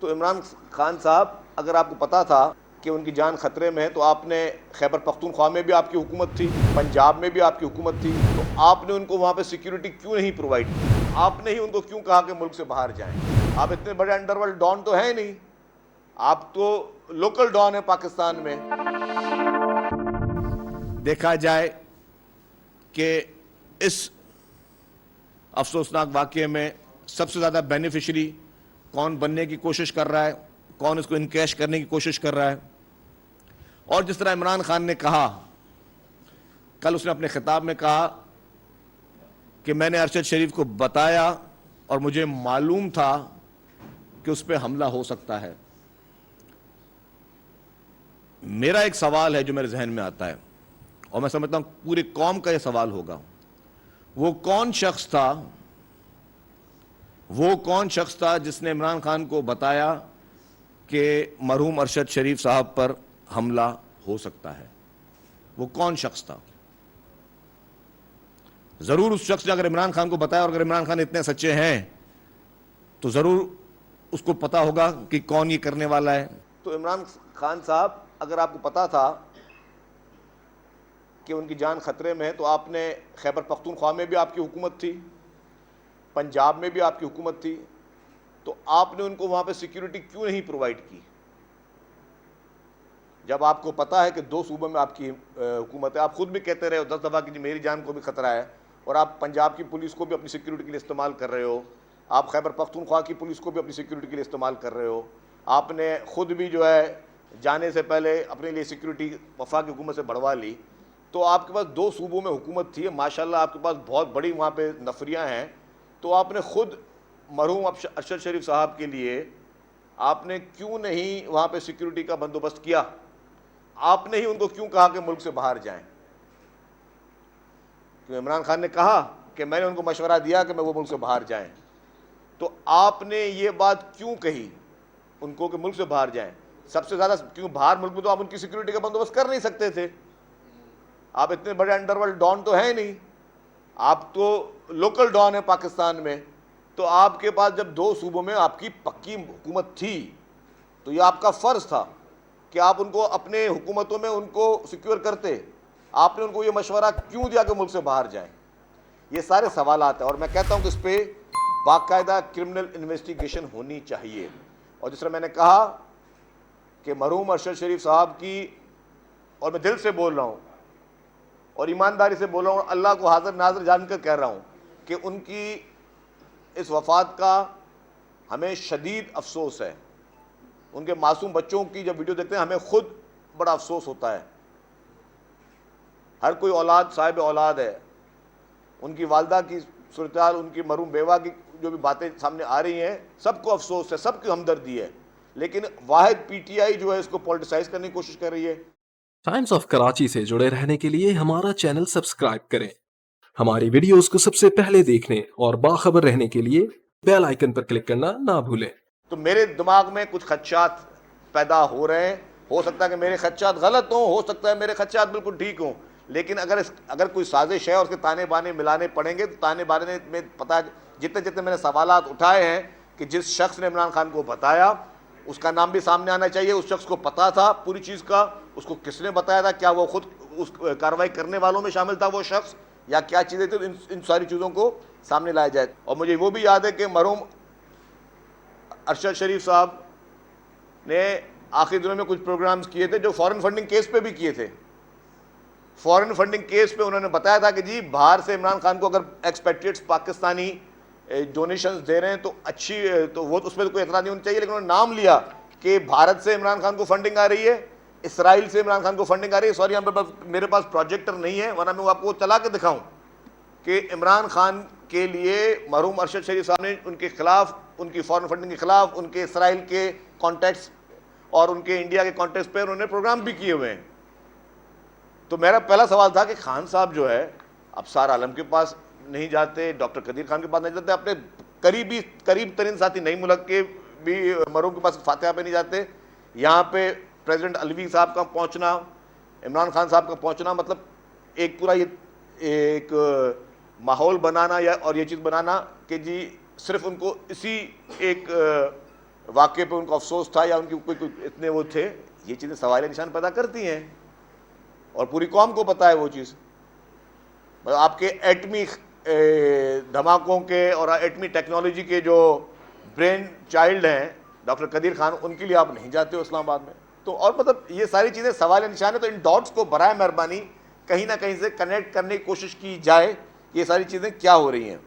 تو عمران خان صاحب، اگر آپ کو پتا تھا کہ ان کی جان خطرے میں ہے تو آپ نے خیبر پختونخوا میں بھی آپ کی حکومت تھی، پنجاب میں بھی آپ کی حکومت تھی، تو آپ نے ان کو وہاں پہ سیکیورٹی کیوں نہیں پرووائڈ کی؟ آپ نے ہی ان کو کیوں کہا کہ ملک سے باہر جائیں؟ آپ اتنے بڑے انڈر ورلڈ ڈان تو ہیں نہیں، آپ تو لوکل ڈان ہیں پاکستان میں۔ دیکھا جائے کہ اس افسوسناک واقعے میں سب سے زیادہ بینیفیشری کون بننے کی کوشش کر رہا ہے، کون اس کو انکیش کرنے کی کوشش کر رہا ہے۔ اور جس طرح عمران خان نے کہا، کل اس نے اپنے خطاب میں کہا کہ میں نے ارشد شریف کو بتایا اور مجھے معلوم تھا کہ اس پہ حملہ ہو سکتا ہے۔ میرا ایک سوال ہے جو میرے ذہن میں آتا ہے، اور میں سمجھتا ہوں پوری قوم کا یہ سوال ہوگا، وہ کون شخص تھا جس نے عمران خان کو بتایا کہ مرحوم ارشد شریف صاحب پر حملہ ہو سکتا ہے؟ وہ کون شخص تھا؟ ضرور اس شخص نے اگر عمران خان کو بتایا، اور اگر عمران خان اتنے سچے ہیں تو ضرور اس کو پتا ہوگا کہ کون یہ کرنے والا ہے۔ تو عمران خان صاحب، اگر آپ کو پتا تھا کہ ان کی جان خطرے میں ہے تو آپ نے خیبر پختونخوا میں بھی آپ کی حکومت تھی، پنجاب میں بھی آپ کی حکومت تھی، تو آپ نے ان کو وہاں پہ سیکیورٹی کیوں نہیں پرووائڈ کی؟ جب آپ کو پتا ہے کہ 2 صوبوں میں آپ کی حکومت ہے، آپ خود بھی کہتے رہے ہو 10 دفعہ کہ میری جان کو بھی خطرہ ہے، اور آپ پنجاب کی پولیس کو بھی اپنی سیکیورٹی کے لیے استعمال کر رہے ہو، آپ خیبر پختونخوا کی پولیس کو بھی اپنی سیکیورٹی کے لیے استعمال کر رہے ہو، آپ نے خود بھی جو ہے جانے سے پہلے اپنے لیے سیکیورٹی وفاقی حکومت سے بڑھوا لی۔ تو آپ کے پاس 2 صوبوں میں حکومت تھی، ماشاءاللہ آپ کے پاس بہت بڑی وہاں پہ نفریاں ہیں، تو آپ نے خود مرحوم ارشد شریف صاحب کے لیے آپ نے کیوں نہیں وہاں پہ سیکیورٹی کا بندوبست کیا؟ آپ نے ہی ان کو کیوں کہا کہ ملک سے باہر جائیں؟ کہ عمران خان نے کہا کہ میں نے ان کو مشورہ دیا کہ وہ ملک سے باہر جائیں، تو آپ نے یہ بات کیوں کہی ان کو کہ ملک سے باہر جائیں؟ سب سے زیادہ کیوں باہر ملک میں تو آپ ان کی سیکیورٹی کا بندوبست کر نہیں سکتے تھے، آپ اتنے بڑے انڈر ورلڈ ڈان تو ہیں نہیں، آپ تو لوکل ڈان ہیں پاکستان میں۔ تو آپ کے پاس جب 2 صوبوں میں آپ کی پکی حکومت تھی تو یہ آپ کا فرض تھا کہ آپ ان کو اپنے حکومتوں میں ان کو سیکیور کرتے۔ آپ نے ان کو یہ مشورہ کیوں دیا کہ ملک سے باہر جائیں؟ یہ سارے سوالات ہیں، اور میں کہتا ہوں کہ اس پہ باقاعدہ کرمنل انویسٹیگیشن ہونی چاہیے۔ اور جس طرح میں نے کہا کہ مرحوم ارشد شریف صاحب کی، اور میں دل سے بول رہا ہوں اور ایمانداری سے بول رہا ہوں، اللہ کو حاضر ناظر جان کر کہہ رہا ہوں کہ ان کی اس وفات کا ہمیں شدید افسوس ہے۔ ان کے معصوم بچوں کی جب ویڈیو دیکھتے ہیں ہمیں خود بڑا افسوس ہوتا ہے۔ ہر کوئی اولاد صاحب اولاد ہے، ان کی والدہ کی صورتحال، ان کی مرحوم بیوہ کی جو بھی باتیں سامنے آ رہی ہیں، سب کو افسوس ہے، سب کی ہمدردی ہے، لیکن واحد پی ٹی آئی جو ہے اس کو پولیٹیسائز کرنے کی کوشش کر رہی ہے۔ ٹائمز آف کراچی سے جڑے رہنے کے لیے ہمارا چینل سبسکرائب کریں، ہماری ویڈیوز کو سب سے پہلے دیکھنے اور باخبر رہنے کے لیے بیل آئیکن پر کلک کرنا نہ بھولیں۔ تو میرے دماغ میں کچھ خدشات پیدا ہو رہے ہیں، ہو سکتا ہے کہ میرے خدشات غلط ہوں، ہو سکتا ہے میرے خدشات بالکل ٹھیک ہوں، لیکن اگر کوئی سازش ہے اور اس کے تانے بانے ملانے پڑیں گے تو تانے بانے میں پتہ، جتنے میں نے سوالات اٹھائے ہیں کہ جس شخص نے عمران خان کو بتایا اس کا نام بھی سامنے آنا چاہیے، اس شخص کو پتا تھا پوری چیز کا، اس کو کس نے بتایا تھا، کیا وہ خود اس کارروائی کرنے والوں میں شامل تھا وہ شخص، یا کیا چیزیں تھیں، ان ساری چیزوں کو سامنے لایا جائے۔ اور مجھے وہ بھی یاد ہے کہ مرحوم ارشد شریف صاحب نے آخری دنوں میں کچھ پروگرامز کیے تھے جو فورن فنڈنگ کیس پہ بھی کیے تھے۔ فورن فنڈنگ کیس پہ انہوں نے بتایا تھا کہ جی باہر سے عمران خان کو اگر ایکسپیکٹریٹس پاکستانی ڈونیشنز دے رہے ہیں تو اچھی، تو وہ اس پہ کوئی اعتراض نہیں ہونا چاہیے، لیکن انہوں نے نام لیا کہ بھارت سے عمران خان کو فنڈنگ آ رہی ہے، اسرائیل سے عمران خان کو فنڈنگ آ رہی ہے۔ سوری میرے پاس پروجیکٹر نہیں ہے ورنہ میں وہ آپ کو چلا کے دکھاؤں کہ عمران خان کے لیے مرحوم ارشد شریف صاحب نے ان کے خلاف، ان کی فورن فنڈنگ کے خلاف، ان کے اسرائیل کے کانٹیکٹس اور ان کے انڈیا کے کانٹیکٹس پہ انہوں نے پروگرام بھی کیے ہوئے ہیں۔ تو میرا پہلا سوال تھا کہ خان صاحب جو ہے اب سار عالم کے پاس نہیں جاتے، ڈاکٹر قدیر خان کے پاس نہیں جاتے، اپنے قریب ترین ساتھی نئی ملک کے بھی مرحوم کے پاس فاتحہ پہ نہیں جاتے، یہاں پہ پریزیڈنٹ الوی صاحب کا پہنچنا، عمران خان صاحب کا پہنچنا، مطلب ایک پورا یہ ایک ماحول بنانا اور یہ چیز بنانا کہ جی صرف ان کو اسی ایک واقعے پہ ان کو افسوس تھا یا ان کی کوئی اتنے وہ تھے. یہ چیزیں سوال نشان پیدا کرتی ہیں اور پوری قوم کو پتہ ہے وہ چیز. آپ کے ایٹمی دھماکوں کے اور ایٹمی ٹیکنالوجی کے جو برین چائلڈ ہیں ڈاکٹر قدیر خان, ان کے لیے آپ نہیں جاتے ہو اسلام آباد میں. تو اور مطلب یہ ساری چیزیں سوال نشان ہے. تو ان ڈاٹس کو برائے مہربانی کہیں نہ کہیں سے کنیکٹ کرنے کی کوشش کی جائے کہ یہ ساری چیزیں کیا ہو رہی ہیں.